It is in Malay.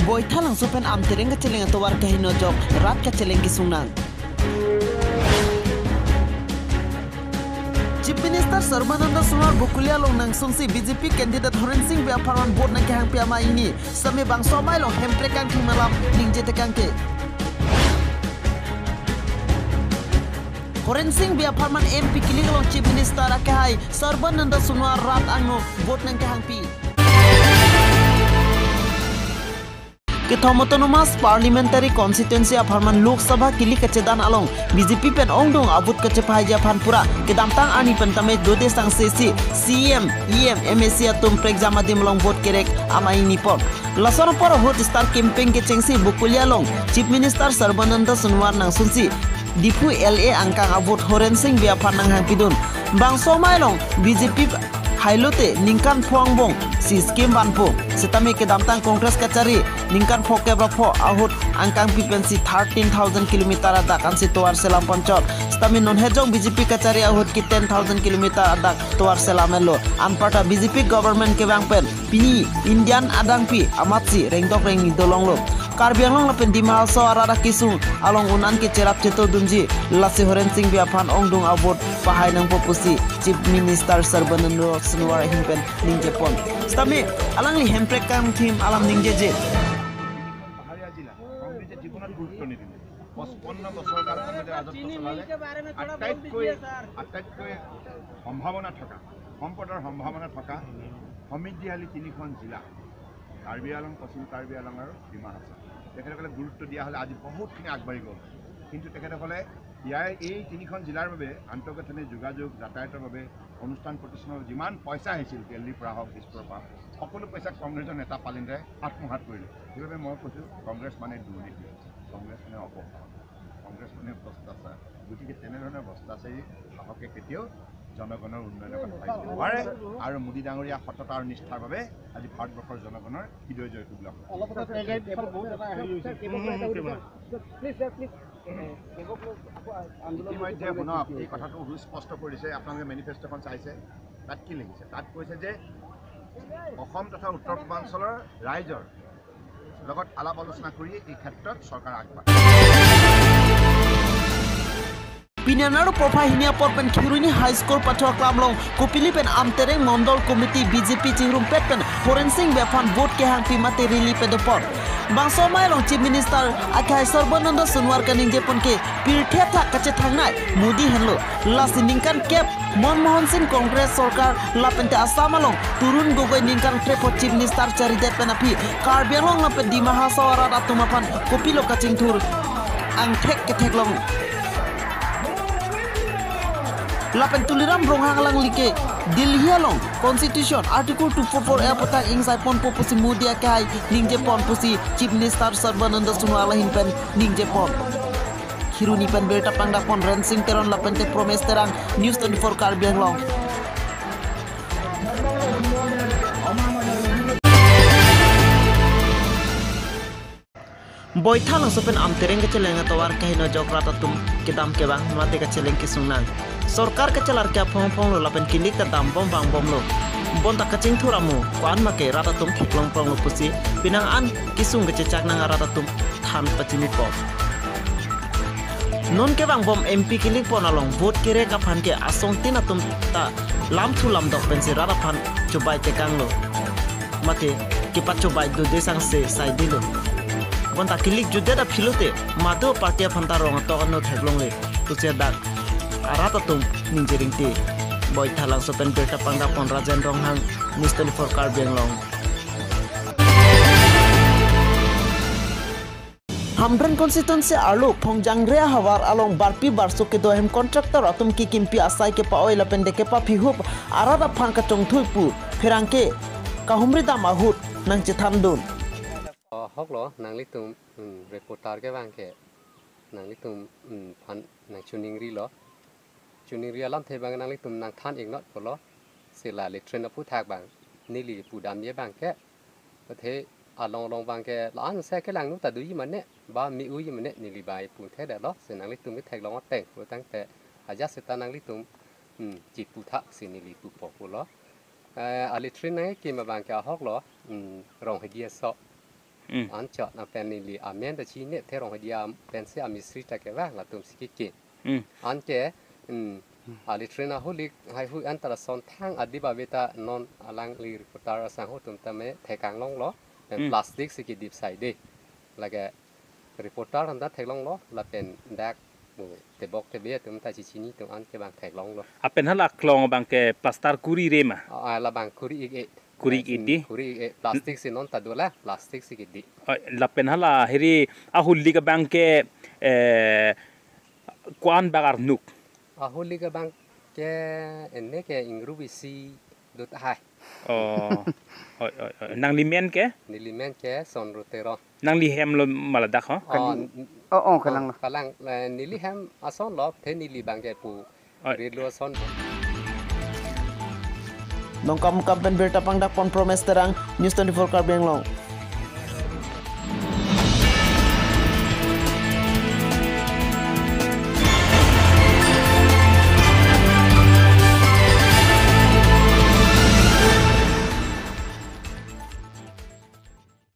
Boita lang supen am tereng keceleng atau war kahino jok rat keceleng kisunang. Chief Minister Sarbananda Sonowar Bukulia long nang sungsi BJP candidate Horen Singh Biaparwan board nang kahang piama ini sami bang somai long hemprekang ki malam ningje tekangke. Horen Singh Biaparman MP kiling long Chief Minister akahai Sarbananda Sonowar rat angno board nang kahang pi. Ketom Autonomous Parliamentary Constituency of Harman Lok Sabha kili kecedan along BJP pen ongdong abut kecepai Japan pura kedamtang ani pentame dode sang sesi CM EM MSC atum prekjama dimlong vote kerek ama ini pon lasor por hot star campaign ke cengsi bukulia long Chief Minister Sarbananda Sonowar nang sunsi dipu LA angkang abut Horen Singh Biapan nang hangpidun bang somai long BJP Hailote ningkan puangbong si skim banpo setami kedamtang kongres kacari ningkan phoke brapho ahut angkang pipensi 13,000 km adak kan situar selam poncot setami non hejong BJP kacari ahut ki 10,000 km adak tuar selamelo anpata BJP government ke bangpen pini Indian adang pi amatsi rengdok rengi dolonglo Karbi Anglong lapen di mahaso arara kisung along unan ke cerap ceto dunji lasi Horen Singh Biapan ongdung abot pahai nang popusi Chief Minister Sarbananda Sonowar himpen ningje pon stami alang li hemprekam tim alam ningje je পাহাড়িয়া জেলা কংগ্রেসে জীবনত গুরুত্ব নিদিলে 55 বছর কাল কংগ্রেসে রাজত্ব চলালে আটাইতকৈ সম্ভাৱনা থকা সম্পদৰ সম্ভাৱনা থকা সমৃদ্ধিশালী তিনিখন জিলা কাৰ্বি আলং পশ্চিম কাৰ্বি আলং আৰু ডিমা হাছাও তেখেতসকলে গুৰুত্ব দিয়া হ'লে আজি বহুতখিনি আগবাঢ়ি গ'ল কিন্তু তেখেতসকলে ইয়াৰ এই তিনিখন জিলাৰ বাবে আন্তঃগাঁথনি যোগাযোগ যাতায়াতৰ বাবে অনুষ্ঠান প্ৰতিষ্ঠানৰ যিমান পইচা আহিছিল দিল্লীৰ পৰা হওক দিছপুৰৰ পৰা সকলো পইচা কংগ্ৰেছৰ নেতা পালিন্দাই আত্মসাত কৰিলে সেইবাবে মই কৈছোঁ কংগ্ৰেছ মানে দুৰ্নীতি কংগ্ৰেছ মানে অপকাৰ কংগ্ৰেছ মানে ভ্ৰষ্টাচাৰ গতিকে তেনেধৰণৰ ভ্ৰষ্টাচাৰী শাসকে কেতিয়াও জনগণৰ উন্নয়নৰ কথা ভাবিব নোৱাৰে আৰু মোদী ডাঙৰীয়া সততা আৰু নিষ্ঠাৰ বাবে আজি ভাৰতবৰ্ষৰ জনগণৰ হৃদয় জয় কৰিবলৈ ইতিমধ্যে শুনক এই কথাটো সুস্পষ্ট কৰিছে আপোনালোকে মেনিফেষ্টোখন চাইছে তাত কি লিখিছে তাত কৈছে যে অসম তথা উত্তৰ পূৰ্বাঞ্চলৰ ৰাইজৰ লগত আলাপ আলোচনা কৰি এই ক্ষেত্ৰত চৰকাৰ আগবাঢ়ে Pinanaro Popa Hinia Porpen Kiruni High School Patwa Klamlong Kupilipen Amtereng Mondol Committee BJP Chingrum Petpen Horen Singh Biapan vote ke hang pi materially pedopor Bang somai long Chief Minister akai Sarbananda Sonowar kaning jepon ke pirthe tha kache thangnai Modi henlo lasi ningkan kep Manmohan Singh Congress Sarkar lapente asamalong turun gogoi ningkan trepo Chief Minister charide penapi Karbi Anglong lapen di mahasawara atumapan kopilo kaching thur ang thek ke theklong Lapen tuliram bronghang lang like Delhi along Constitution Article 244 apatang insai pon popusi mudia kai ningje pon pusi Chief Minister Sarbananda Sonowar himpen ningje pon Hiruni pen berta pangdak pon Rensing teron lapen te promes terang News 24 Karbi Anglong Boita lang sopen am tereng keceleng atau war kahino jokrata tum kedam ke bang mate keceleng kisungnan Sorkar kecelar ke pong lo lapen kinik ke dam bom bang bom lo bon tak kecing thuramu kwan make rata tum thiklong pong lo pusi pinang an kisung kececak nang rata tum than pacimi pop non ke bang bom MP kilik pon along vote kere ka phan ke asong tin atum ta lam thu lam dok pensi rata phan cobai tekang lo mate kipat cobai do desang se sai dilo bon tak kilik jude da philote mado party phanta rong to no theklong le tuche dak arata tum ninjering te boy thalang sopen berta pangda pon rajan ronghang News 24 Karbi Anglong Hamdran constituency arlo Phongjangre hawar along barpi barso ke dohem contractor atum ki kimpi asai ke pa oil pen de ke pa phihup arada phan ka chongthui pu phirangke kahumri dam ahut nang chethamdun hoklo nang litum reporter ke bangke nang litum phan nang chuningri lo Chuningri alam the bang nang litum nang than ing not polo sila le train pu thak bang nili pu dam ye bang ke the along bang ke lan se ke lang nu ta du yi man ne ba mi u yi man ne nili bai pu the da lo se nang litum ke thak long teng pu tang te aja se ta nang litum ji pu thak se nili pu po lo ali train nang ke ma bang ke hok lo rong he dia so อันเจาะนับเป็นนิลีอาเมนแต่ชีเนี่ยเทรองเดียเป็นเสียมิสริตะเกว่าละตุมสกิกิอันเจอาลิทรีนาฮุลิกให้ฮุอันตรสอนทั้งอดีบาเวตานอนอลังลีริปตาร์สังหุตุมตะเมเทกังลงล้อเป็นพลาสติกสกิดิบใส่ดิแล้วก็รีพอร์ตาร์อันนั้นเทกลงล้อแล้วเป็นแดกแต่บอกแต่เบี้ยตุมตาชิชินี่ตุมอันจะบางเทกลงล้อเป็นฮัลลักคลองบางแกพลาสตาร์คูรีเรมาละบางคุรีอีกkurik ini plastik si non tadula plastik si gidi lapen hala heri ahulli ka bangke kuan bagar nuk ahulli ka bangke enne ke ingrubi si dot hai oh nang limen ke son rotero nang lihem lo maladak ha kalang nilihem ason lo the nili bangke pu relo son Nongkam kampen bertapang dak pon promes terang News 24 Karbi Anglong.